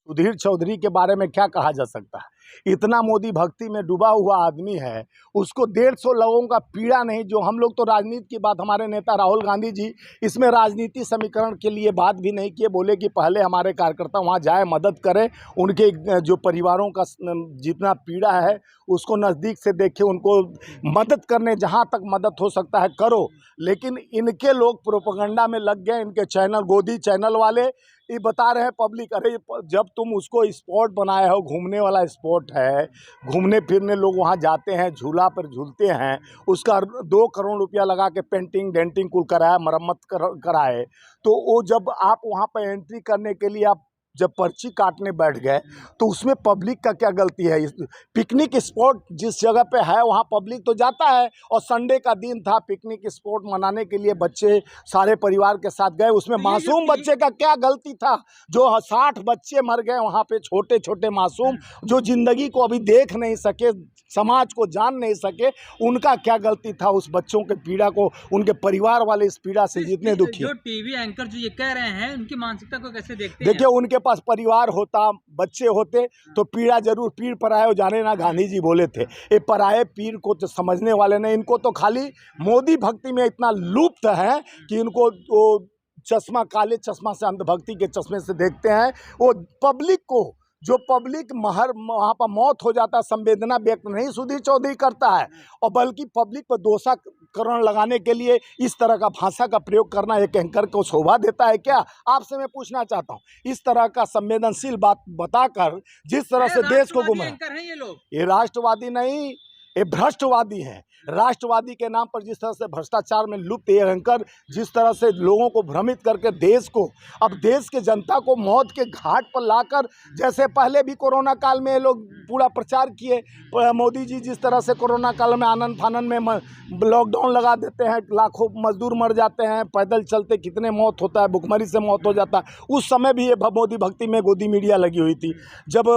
सुधीर चौधरी के बारे में क्या कहा जा सकता है। इतना मोदी भक्ति में डूबा हुआ आदमी है, उसको 150 लोगों का पीड़ा नहीं। जो हम लोग तो राजनीति की बात, हमारे नेता राहुल गांधी जी इसमें राजनीति समीकरण के लिए बात भी नहीं किए, बोले कि पहले हमारे कार्यकर्ता वहाँ जाए, मदद करें, उनके जो परिवारों का जितना पीड़ा है उसको नज़दीक से देखें, उनको मदद करने जहाँ तक मदद हो सकता है करो। लेकिन इनके लोग प्रोपेगेंडा में लग गए, इनके चैनल, गोदी चैनल वाले ये बता रहे हैं पब्लिक, अरे जब तुम उसको स्पॉट बनाए हो, घूमने वाला स्पॉट है, घूमने फिरने लोग वहाँ जाते हैं, झूला पर झूलते हैं, उसका 2 करोड़ रुपया लगा के पेंटिंग डेंटिंग कुल कराया, मरम्मत कराए, तो वो जब आप वहाँ पर एंट्री करने के लिए आप जब पर्ची काटने बैठ गए तो उसमें पब्लिक का क्या गलती है। पिकनिक स्पॉट जिस जगह पे है वहाँ पब्लिक तो जाता है, और संडे का दिन था, पिकनिक स्पॉट मनाने के लिए बच्चे सारे परिवार के साथ गए, उसमें मासूम बच्चे का क्या गलती था। जो 60 बच्चे मर गए वहाँ पे, छोटे छोटे मासूम, जो ज़िंदगी को अभी देख नहीं सके, समाज को जान नहीं सके, उनका क्या गलती था। उस बच्चों के पीड़ा को, उनके परिवार वाले इस पीड़ा से जितने दुखी। जो टीवी एंकर जो ये कह रहे हैं, उनकी मानसिकता को कैसे देखते हैं? देखिए, उनके पास परिवार होता, बच्चे होते तो पीड़ा जरूर, पीर पराये जाने ना, गांधी जी बोले थे। ये पराये पीर को तो समझने वाले नहीं, इनको तो खाली मोदी भक्ति में इतना लुप्त है कि इनको वो चश्मा, काले चश्मा से, अंधभक्ति के चश्मे से देखते हैं। वो पब्लिक को, जो पब्लिक वहाँ पर मौत हो जाता है, संवेदना व्यक्त नहीं सुधीर चौधरी करता है, और बल्कि पब्लिक पर दोषाकरण लगाने के लिए इस तरह का भाषा का प्रयोग करना एक एंकर को शोभा देता है क्या? आपसे मैं पूछना चाहता हूँ, इस तरह का संवेदनशील बात बताकर जिस तरह से देश को गुमराह, ये राष्ट्रवादी नहीं, ये भ्रष्टवादी हैं। राष्ट्रवादी के नाम पर जिस तरह से भ्रष्टाचार में लुप्त ये एंकर जिस तरह से लोगों को भ्रमित करके देश को, अब देश के जनता को मौत के घाट पर लाकर, जैसे पहले भी कोरोना काल में ये लोग पूरा प्रचार किए, मोदी जी जिस तरह से कोरोना काल में आनंद फानन में लॉकडाउन लगा देते हैं, लाखों मजदूर मर जाते हैं, पैदल चलते कितने मौत होता है, भुखमरी से मौत हो जाता है। उस समय भी ये मोदी भक्ति में गोदी मीडिया लगी हुई थी। जब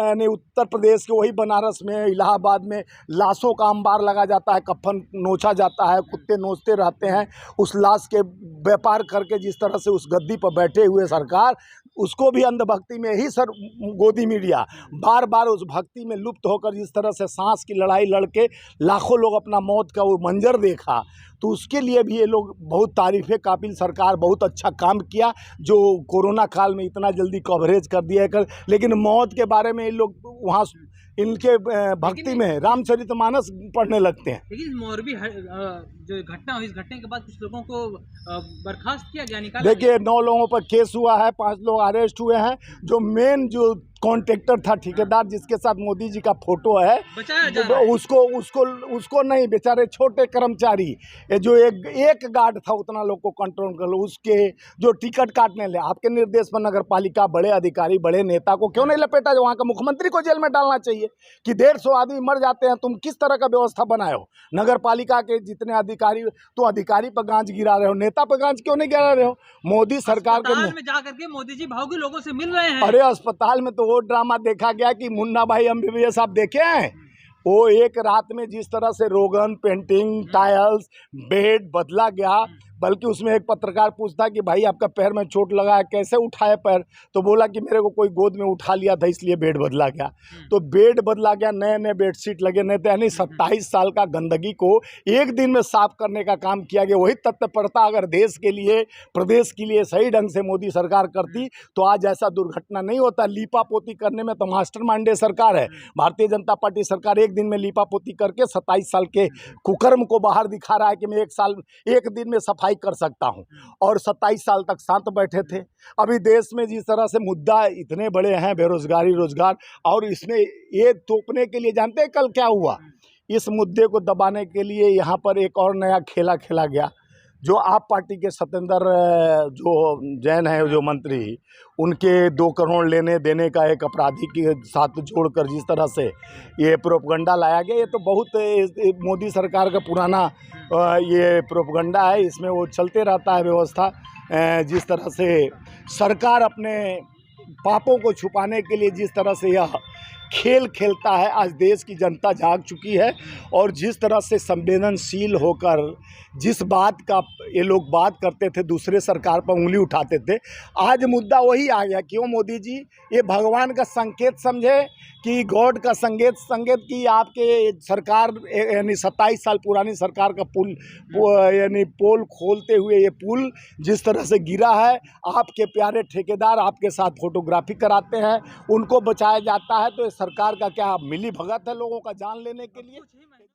यानी उत्तर प्रदेश के वही बनारस में, इलाहाबाद में लाशों का अंबार लगा जाता है, कफन नोचा जाता है, कुत्ते नोचते रहते हैं, उस लाश के व्यापार करके जिस तरह से उस गद्दी पर बैठे हुए सरकार, उसको भी अंधभक्ति में ही सर गोदी मीडिया बार बार उस भक्ति में लुप्त होकर जिस तरह से सांस की लड़ाई लड़के लाखों लोग अपना मौत का वो मंजर देखा, तो उसके लिए भी ये लोग बहुत तारीफ़े काबिल। सरकार बहुत अच्छा काम किया जो कोरोना काल में इतना जल्दी कवरेज कर दिया है, लेकिन मौत के बारे में ये लोग वहाँ इनके भक्ति में रामचरितमानस पढ़ने लगते हैं। लेकिन मोरबी जो घटना हुई, इस घटना के बाद कुछ लोगों को बर्खास्त किया गया, निकाला। देखिए, 9 लोगों पर केस हुआ है, 5 लोग अरेस्ट हुए हैं। जो मेन जो कॉन्ट्रैक्टर था, ठेकेदार जिसके साथ मोदी जी का फोटो है, उसको नहीं, बेचारे छोटे कर्मचारी, जो एक गार्ड था, उतना लोग को कंट्रोल कर लो। उसके जो टिकट काटने ले, आपके निर्देश पर नगर पालिका बड़े अधिकारी, बड़े नेता को क्यों नहीं लपेटा? वहाँ का मुख्यमंत्री को जेल में डालना चाहिए कि 150 आदमी मर जाते हैं, तुम किस तरह का व्यवस्था बनाए हो? नगर पालिका के जितने अधिकारी, तो अधिकारी पर गांज गिरा रहे हो, नेता पर गांज क्यों नहीं गिरा रहे हो? मोदी सरकार के में जाकर के मोदी जी भावुक लोगों से मिल रहे हैं। अरे अस्पताल में तो वो ड्रामा देखा गया कि मुन्ना भाई MBBS आप देखे हैं? वो एक रात में जिस तरह से रोगन, पेंटिंग, टाइल्स, बेड बदला गया, बल्कि उसमें एक पत्रकार पूछता कि भाई आपका पैर में चोट लगा है, कैसे उठाए पैर? तो बोला कि मेरे को कोई गोद में उठा लिया था इसलिए बेड बदला गया। तो बेड बदला गया, नए नए बेडशीट लगे, नहीं तो यानी 27 साल का गंदगी को एक दिन में साफ करने का काम किया गया। वही तत्परता अगर देश के लिए, प्रदेश के लिए सही ढंग से मोदी सरकार करती तो आज ऐसा दुर्घटना नहीं होता। लीपा पोती करने में तो मास्टरमाइंड सरकार है भारतीय जनता पार्टी सरकार। एक दिन में लीपा पोती करके 27 साल के कुकर्म को बाहर दिखा रहा है कि मैं एक दिन में सफाई कर सकता हूं, और 27 साल तक शांत बैठे थे। अभी देश में जिस तरह से मुद्दा इतने बड़े हैं, बेरोजगारी, रोजगार, और इसमें ये तोपने के लिए जानते हैं कल क्या हुआ? इस मुद्दे को दबाने के लिए यहाँ पर एक और नया खेला खेला गया। जो आप पार्टी के सत्येंद्र जो जैन है, जो मंत्री, उनके 2 करोड़ लेने देने का एक अपराधी के साथ जोड़कर जिस तरह से ये प्रोपगंडा लाया गया, ये तो बहुत मोदी सरकार का पुराना ये प्रोपगंडा है। इसमें वो चलते रहता है व्यवस्था। जिस तरह से सरकार अपने पापों को छुपाने के लिए जिस तरह से यह खेल खेलता है। आज देश की जनता जाग चुकी है और जिस तरह से संवेदनशील होकर जिस बात का ये लोग बात करते थे, दूसरे सरकार पर उंगली उठाते थे, आज मुद्दा वही आ गया। क्यों मोदी जी ये भगवान का संकेत समझे कि गॉड का संकेत कि आपके सरकार यानी 27 साल पुरानी सरकार का पुल यानी पोल खोलते हुए ये पुल जिस तरह से गिरा है, आपके प्यारे ठेकेदार आपके साथ फोटोग्राफी कराते हैं, उनको बचाया जाता है। तो ये सरकार का क्या मिली भगत है लोगों का जान लेने के लिए?